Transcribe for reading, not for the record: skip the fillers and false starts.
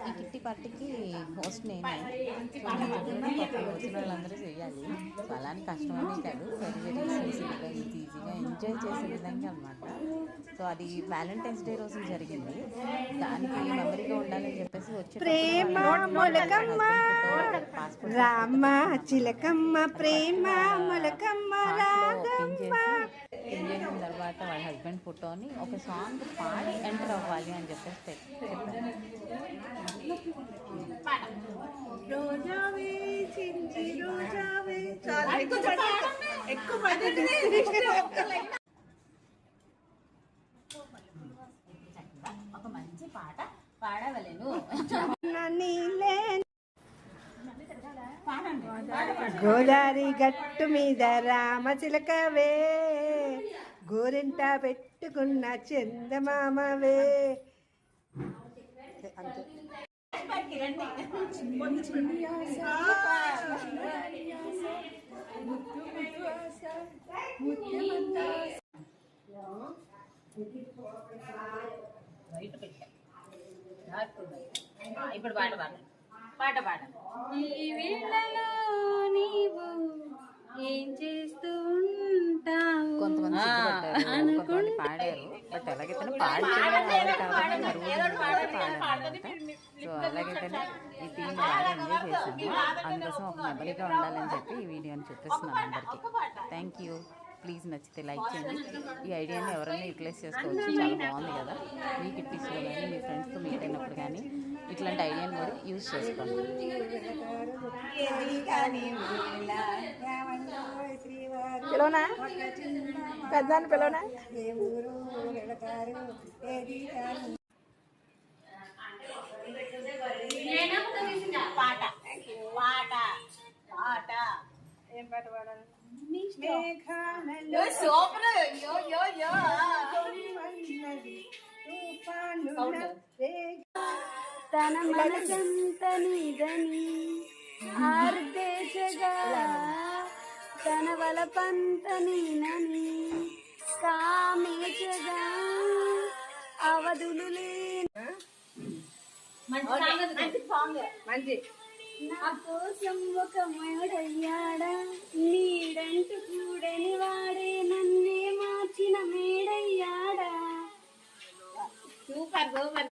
ఈ కిట్టి పార్టీకి హోస్ట్ నేనే. వచ్చిన వాళ్ళందరూ చేయాలి. సో అలానే కష్టమని కాదు, వెరీ వెరీ సింపుల్గా ఈజీగా ఎంజాయ్ చేసే విధంగా అనమాట. సో అది వ్యాలంటైన్స్ డే రోజు జరిగింది. దానికి మెమరీగా ఉండాలని చెప్పేసి వచ్చి ప్రేమ మొలకమ్మ రామ చిలకమ్మ ప్రేమ మొలకమ్మ రాగమ్మ చేసిన తర్వాత వాళ్ళ హస్బెండ్ ఫోటోని ఒక సాంగ్ పాడి ఎంటర్ అవ్వాలి అని చెప్పేసి చెప్పాను. ఒక మంచి పాట పాడవలేను. గోదావరి గట్టు మీద రామ చిలకవే గోరింట పెట్టుకున్న చందమామవే. ఇప్పుడు పాట పాట పాట ఈ వేళలో నీవు ఏం చేస్తూ ఉంటావు కొంతమంది పాడారు. బట్ ఎలాగైతే సో అలాగైతేనే ఈ థీమ్ బాగా ఎంజాయ్ చేసాము. అందుకోసం ఒక మెమరీగా ఉండాలని చెప్పి ఈ వీడియోని చూపిస్తున్నాను అందరికీ. Thank you. ప్లీజ్ నచ్చితే లైక్ చేయండి. ఈ ఐడియాని ఎవరైనా యూటిలైజ్ చేసుకోవచ్చు. చాలా బాగుంది కదా. మీ కిట్టీస్లో కానీ మీ ఫ్రెండ్స్తో మీట్ అయినప్పుడు కానీ ఇట్లాంటి ఐడియాని కూడా యూజ్ చేసుకోండి. పిలవనా పెద్దాన్ని పిలవనా? పాట పాట పాట ఏం పాట పాడాలి? తన మనసంత నీదని ఆర్దేశగా తన వలపంత నీనని కామేచగా అవధులు మంచి నా కోసం ఒక మేడయ్యాడా నీడంటూ కూడని వాడే నన్నే మార్చిన మేడయ్యాడా. Super super.